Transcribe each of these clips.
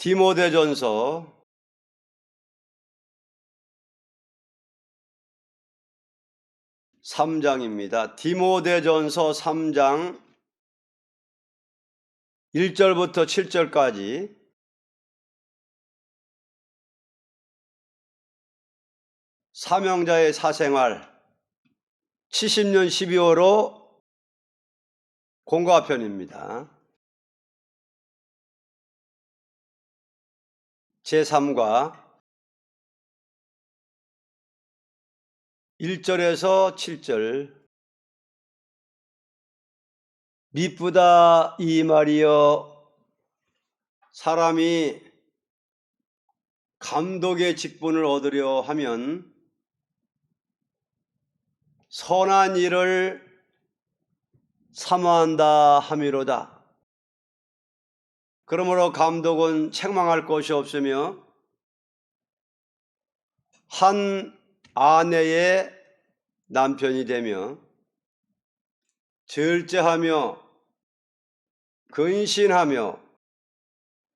디모데전서 3장입니다. 디모데전서 3장 1절부터 7절까지 사명자의 사생활 70년 12월호 공과편입니다. 제3과 1절에서 7절. 미쁘다 이 말이여, 사람이 감독의 직분을 얻으려 하면 선한 일을 사모한다 함이로다. 그러므로 감독은 책망할 것이 없으며 한 아내의 남편이 되며 절제하며 근신하며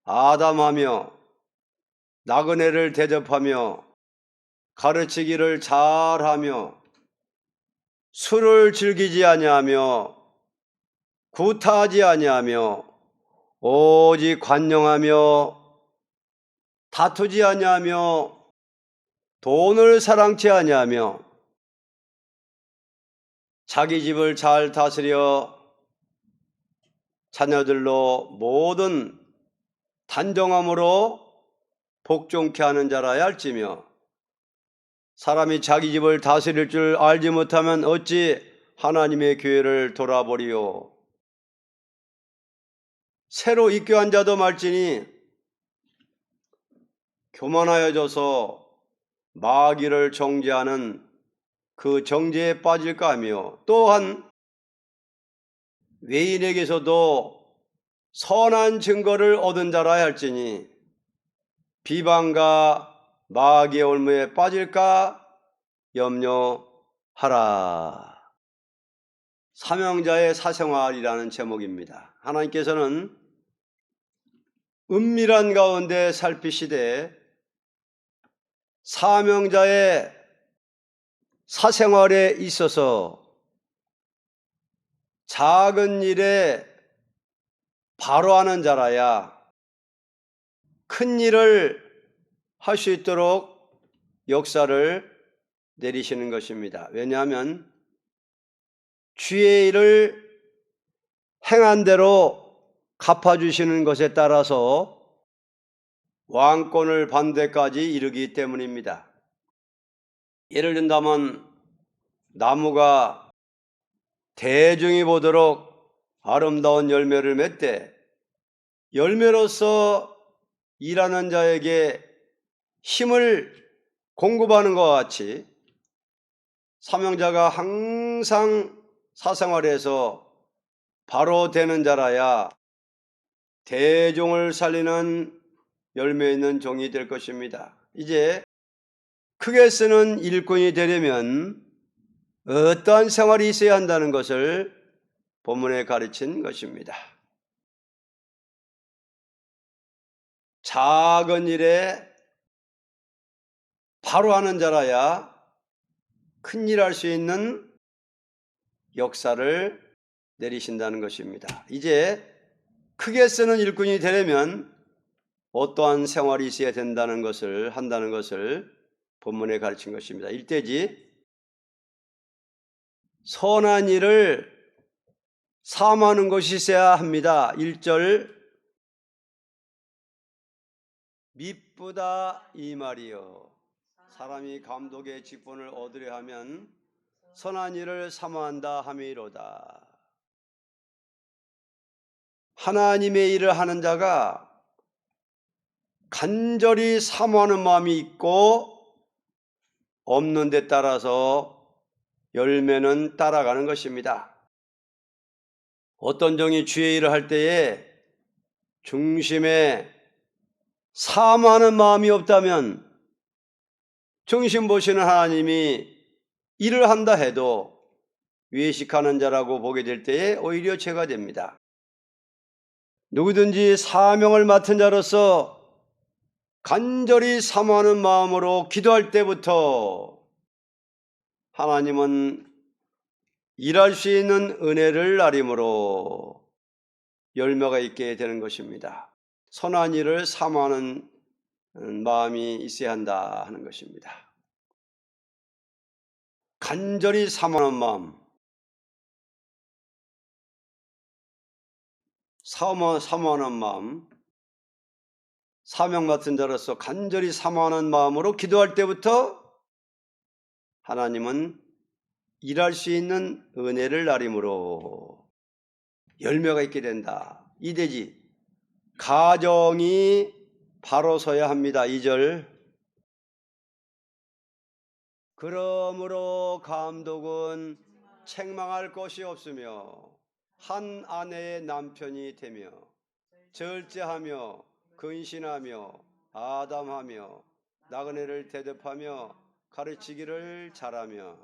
아담하며 나그네를 대접하며 가르치기를 잘하며 술을 즐기지 아니하며 구타하지 아니하며 오직 관용하며 다투지 아니하며 돈을 사랑치 아니하며 자기 집을 잘 다스려 자녀들로 모든 단정함으로 복종케 하는 자라야 할지며, 사람이 자기 집을 다스릴 줄 알지 못하면 어찌 하나님의 교회를 돌아보리요. 새로 입교한 자도 말지니 교만하여져서 마귀를 정죄하는 그 정죄에 빠질까 하며, 또한 외인에게서도 선한 증거를 얻은 자라야 할지니 비방과 마귀의 올무에 빠질까 염려하라. 사명자의 사생활이라는 제목입니다. 하나님께서는 은밀한 가운데 살피시되 사명자의 사생활에 있어서 작은 일에 바로 하는 자라야 큰 일을 할 수 있도록 역사를 내리시는 것입니다. 왜냐하면 주의 일을 행한 대로 갚아주시는 것에 따라서 왕권을 받는 데까지 이르기 때문입니다. 예를 든다면 나무가 대중이 보도록 아름다운 열매를 맺되 열매로서 일하는 자에게 힘을 공급하는 것과 같이 사명자가 항상 사생활에서 바로 되는 자라야 대종을 살리는 열매 있는 종이 될 것입니다. 이제 크게 쓰는 일꾼이 되려면 어떠한 생활이 있어야 한다는 것을 본문에 가르친 것입니다. 작은 일에 바로 하는 자라야 큰 일 할 수 있는 역사를 내리신다는 것입니다. 이제 크게 쓰는 일꾼이 되려면 어떠한 생활이 있어야 된다는 것을 한다는 것을 본문에 가르친 것입니다. 일대지 선한 일을 사모하는 것이 있어야 합니다. 1절 미쁘다 이 말이요, 사람이 감독의 직분을 얻으려 하면 선한 일을 사모한다 함이로다. 하나님의 일을 하는 자가 간절히 사모하는 마음이 있고 없는 데 따라서 열매는 따라가는 것입니다. 어떤 종이 주의 일을 할 때에 중심에 사모하는 마음이 없다면 중심 보시는 하나님이 일을 한다 해도 외식하는 자라고 보게 될 때에 오히려 죄가 됩니다. 누구든지 사명을 맡은 자로서 간절히 사모하는 마음으로 기도할 때부터 하나님은 일할 수 있는 은혜를 나림으로 열매가 있게 되는 것입니다. 선한 일을 사모하는 마음이 있어야 한다 하는 것입니다. 간절히 사모하는 마음, 사모하는 마음, 사명 맡은 자로서 간절히 사모하는 마음으로 기도할 때부터 하나님은 일할 수 있는 은혜를 나림으로 열매가 있게 된다. 이되지. 가정이 바로 서야 합니다. 2절. 그러므로 감독은 책망할 것이 없으며 한 아내의 남편이 되며 절제하며 근신하며 아담하며 나그네를 대접하며 가르치기를 잘하며.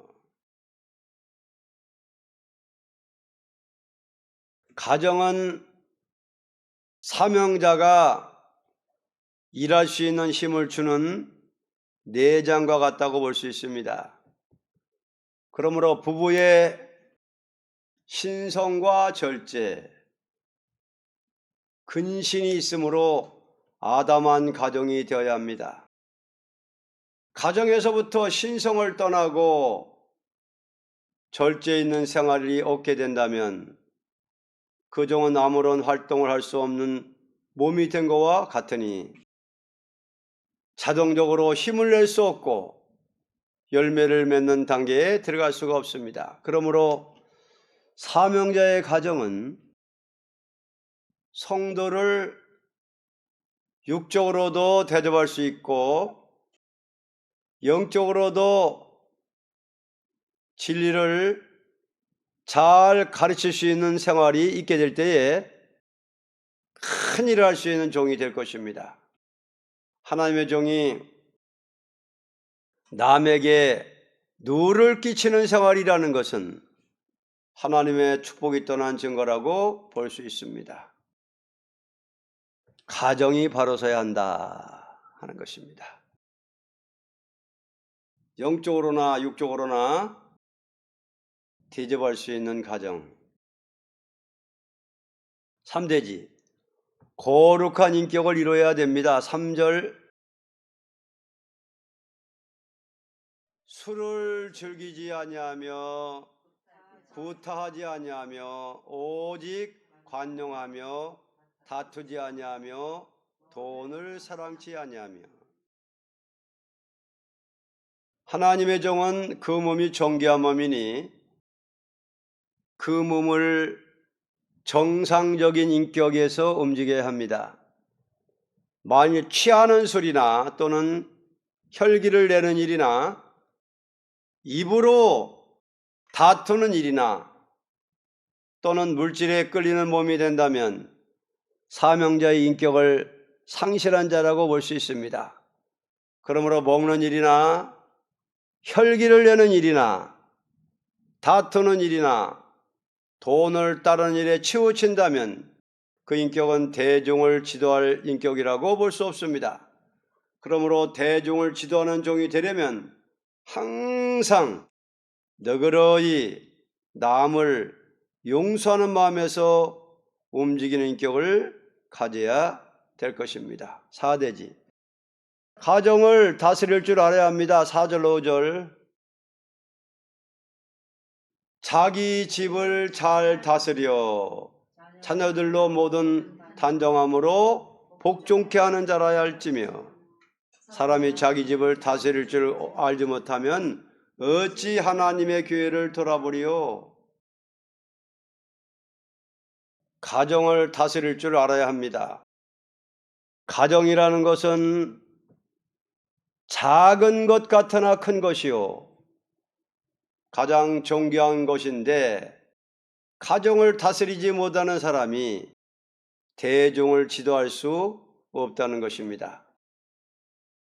가정은 사명자가 일할 수 있는 힘을 주는 내장과 같다고 볼 수 있습니다. 그러므로 부부의 신성과 절제, 근신이 있으므로 아담한 가정이 되어야 합니다. 가정에서부터 신성을 떠나고 절제 있는 생활이 없게 된다면 그 종은 아무런 활동을 할 수 없는 몸이 된 것과 같으니 자동적으로 힘을 낼 수 없고 열매를 맺는 단계에 들어갈 수가 없습니다. 그러므로 사명자의 가정은 성도를 육적으로도 대접할 수 있고 영적으로도 진리를 잘 가르칠 수 있는 생활이 있게 될 때에 큰 일을 할 수 있는 종이 될 것입니다. 하나님의 종이 남에게 누를 끼치는 생활이라는 것은 하나님의 축복이 떠난 증거라고 볼 수 있습니다. 가정이 바로 서야 한다 하는 것입니다. 영적으로나 육적으로나 대접할 수 있는 가정. 3대지. 거룩한 인격을 이루어야 됩니다. 3절. 술을 즐기지 아니하며 구타하지 아니하며 오직 관용하며 다투지 아니하며 돈을 사랑치 아니하며. 하나님의 종은 그 몸이 존귀한 몸이니 그 몸을 정상적인 인격에서 움직여야 합니다. 만일 취하는 소리나 또는 혈기를 내는 일이나 입으로 다투는 일이나 또는 물질에 끌리는 몸이 된다면 사명자의 인격을 상실한 자라고 볼 수 있습니다. 그러므로 먹는 일이나 혈기를 내는 일이나 다투는 일이나 돈을 따르는 일에 치우친다면 그 인격은 대종을 지도할 인격이라고 볼 수 없습니다. 그러므로 대종을 지도하는 종이 되려면 항상 너그러이 남을 용서하는 마음에서 움직이는 인격을 가져야 될 것입니다. 4대지. 가정을 다스릴 줄 알아야 합니다. 4절 5절. 자기 집을 잘 다스려 자녀들로 모든 단정함으로 복종케 하는 자라야 할지며 사람이 자기 집을 다스릴 줄 알지 못하면 어찌 하나님의 교회를 돌아보리요. 가정을 다스릴 줄 알아야 합니다. 가정이라는 것은 작은 것 같으나 큰 것이요 가장 존귀한 것인데 가정을 다스리지 못하는 사람이 대종을 지도할 수 없다는 것입니다.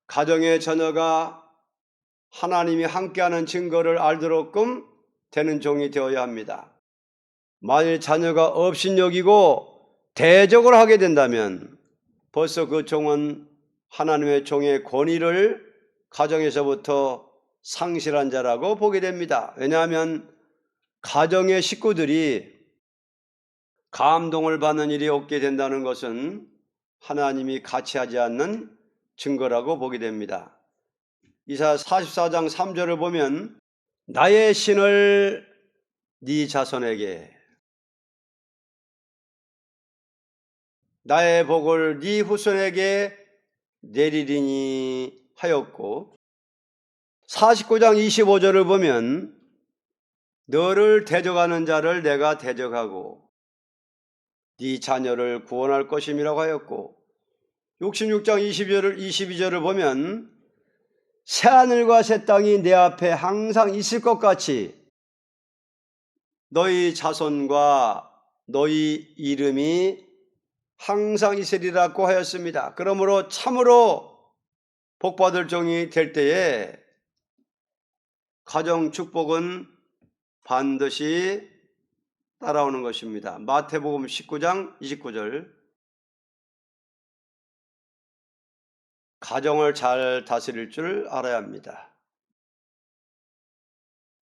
가정의 자녀가 하나님이 함께하는 증거를 알도록끔 되는 종이 되어야 합니다. 만일 자녀가 업신여기고 대적을 하게 된다면 벌써 그 종은 하나님의 종의 권위를 가정에서부터 상실한 자라고 보게 됩니다. 왜냐하면 가정의 식구들이 감동을 받는 일이 없게 된다는 것은 하나님이 같이 하지 않는 증거라고 보게 됩니다. 이사야 44장 3절을 보면 나의 신을 네 자손에게, 나의 복을 네 후손에게 내리리니 하였고, 49장 25절을 보면 너를 대적하는 자를 내가 대적하고 네 자녀를 구원할 것임이라고 하였고, 66장 22절을 보면 새하늘과 새 땅이 내 앞에 항상 있을 것 같이 너희 자손과 너희 이름이 항상 있으리라고 하였습니다. 그러므로 참으로 복받을 종이 될 때에 가정 축복은 반드시 따라오는 것입니다. 마태복음 19장 29절, 가정을 잘 다스릴 줄 알아야 합니다.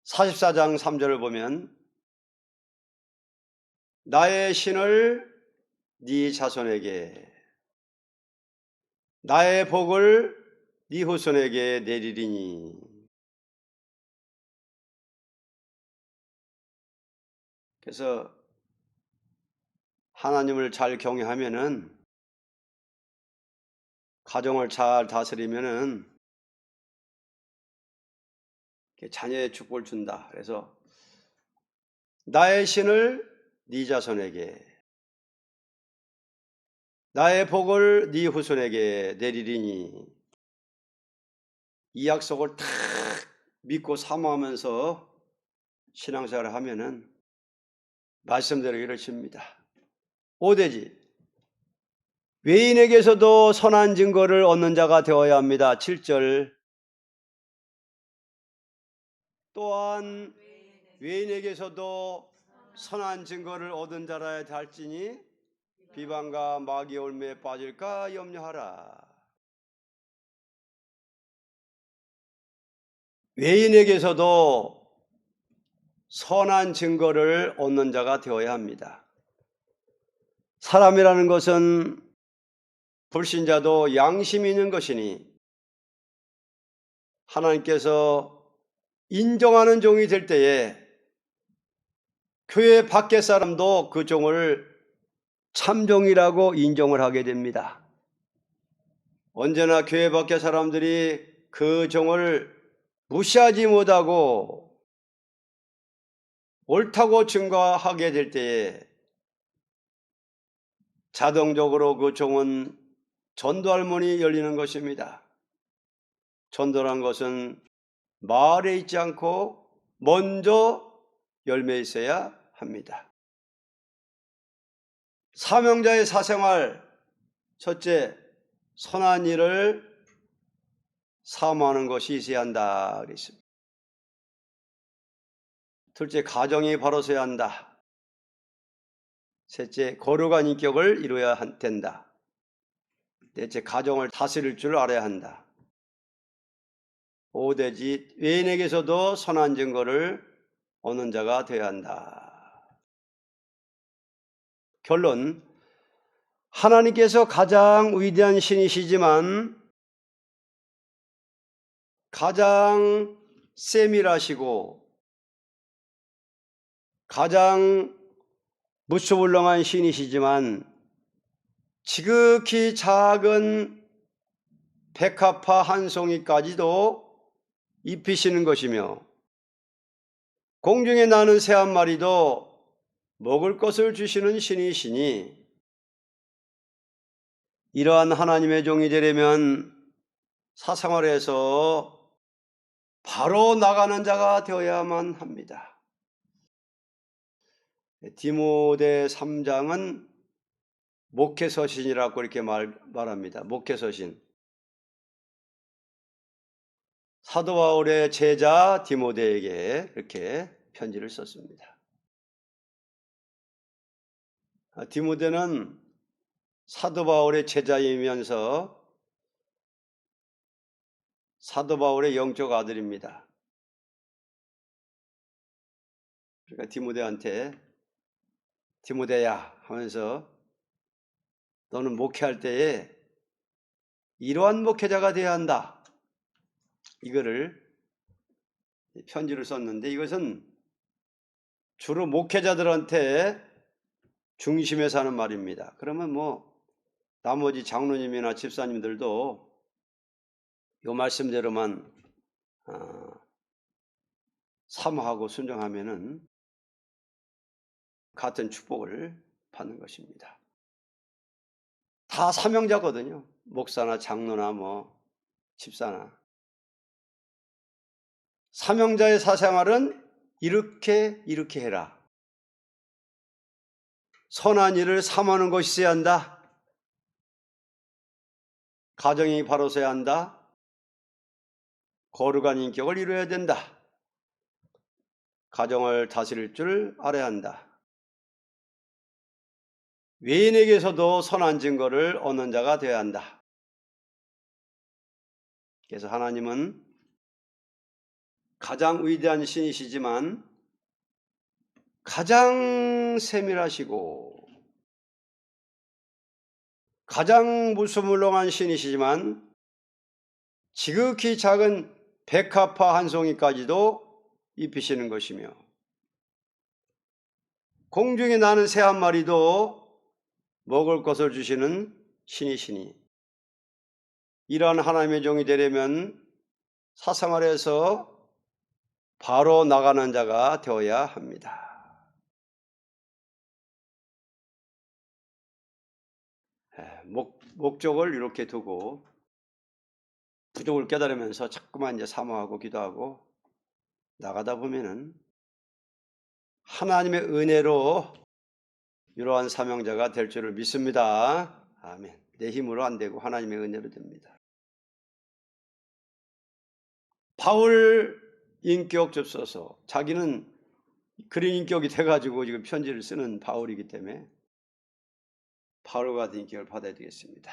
44장 3절을 보면 나의 신을 네 자손에게, 나의 복을 네 후손에게 내리리니. 그래서 하나님을 잘 경외하면은, 가정을 잘 다스리면은 자녀의 축복을 준다. 그래서 나의 신을 네 자손에게, 나의 복을 네 후손에게 내리리니. 이 약속을 탁 믿고 사모하면서 신앙생활을 하면은 말씀대로 이루어집니다. 5대지 외인에게서도 선한 증거를 얻는 자가 되어야 합니다. 7절, 또한 외인에게서도 선한 증거를 얻은 자라야 할지니 비방과 마귀의 올매에 빠질까 염려하라. 외인에게서도 선한 증거를 얻는 자가 되어야 합니다. 사람이라는 것은 불신자도 양심이 있는 것이니 하나님께서 인정하는 종이 될 때에 교회 밖의 사람도 그 종을 참종이라고 인정을 하게 됩니다. 언제나 교회 밖의 사람들이 그 종을 무시하지 못하고 옳다고 증거하게 될 때에 자동적으로 그 종은 전도할 문이 열리는 것입니다. 전도란 것은 말에 있지 않고 먼저 열매에 있어야 합니다. 사명자의 사생활, 첫째, 선한 일을 사모하는 것이 있어야 한다 그랬습니다. 둘째, 가정이 바로 서야 한다. 셋째, 거룩한 인격을 이루어야 된다. 넷째, 가정을 다스릴 줄 알아야 한다. 5대지 외인에게서도 선한 증거를 얻는 자가 되어야 한다. 결론, 하나님께서 가장 위대한 신이시지만 가장 세밀하시고 가장 무소불능한 신이시지만 지극히 작은 백합화 한 송이까지도 입히시는 것이며 공중에 나는 새 한 마리도 먹을 것을 주시는 신이시니 이러한 하나님의 종이 되려면 사생활에서 바로 나가는 자가 되어야만 합니다. 디모데 3장은 목회서신이라고 이렇게 말합니다. 목회서신. 사도 바울의 제자 디모데에게 이렇게 편지를 썼습니다. 디모데는 사도 바울의 제자이면서 사도 바울의 영적 아들입니다. 그러니까 디모데한테 디모데야 하면서 너는 목회할 때에 이러한 목회자가 되어야 한다. 이거를 편지를 썼는데 이것은 주로 목회자들한테 중심에서 하는 말입니다. 그러면 뭐 나머지 장로님이나 집사님들도 이 말씀대로만 사모하고 순종하면은 같은 축복을 받는 것입니다. 다 사명자거든요. 목사나 장로나 뭐 집사나. 사명자의 사생활은 이렇게 해라. 선한 일을 삼하는 것이 있어야 한다. 가정이 바로 서야 한다. 거룩한 인격을 이루어야 된다. 가정을 다스릴 줄 알아야 한다. 외인에게서도 선한 증거를 얻는 자가 되어야 한다. 그래서 하나님은 가장 위대한 신이시지만 가장 세밀하시고 가장 무수물롱한 신이시지만 지극히 작은 백합화 한 송이까지도 입히시는 것이며 공중에 나는 새 한 마리도 먹을 것을 주시는 신이시니 이러한 하나님의 종이 되려면 사생활에서 바로 나가는 자가 되어야 합니다. 목적을 이렇게 두고 부족을 깨달으면서 자꾸만 이제 사모하고 기도하고 나가다 보면은 하나님의 은혜로 이러한 사명자가 될 줄을 믿습니다. 아멘. 내 힘으로 안 되고 하나님의 은혜로 됩니다. 바울 인격접서서 자기는 그런 인격이 돼가지고 지금 편지를 쓰는 바울이기 때문에 바울과 같은 인격을 받아야 되겠습니다.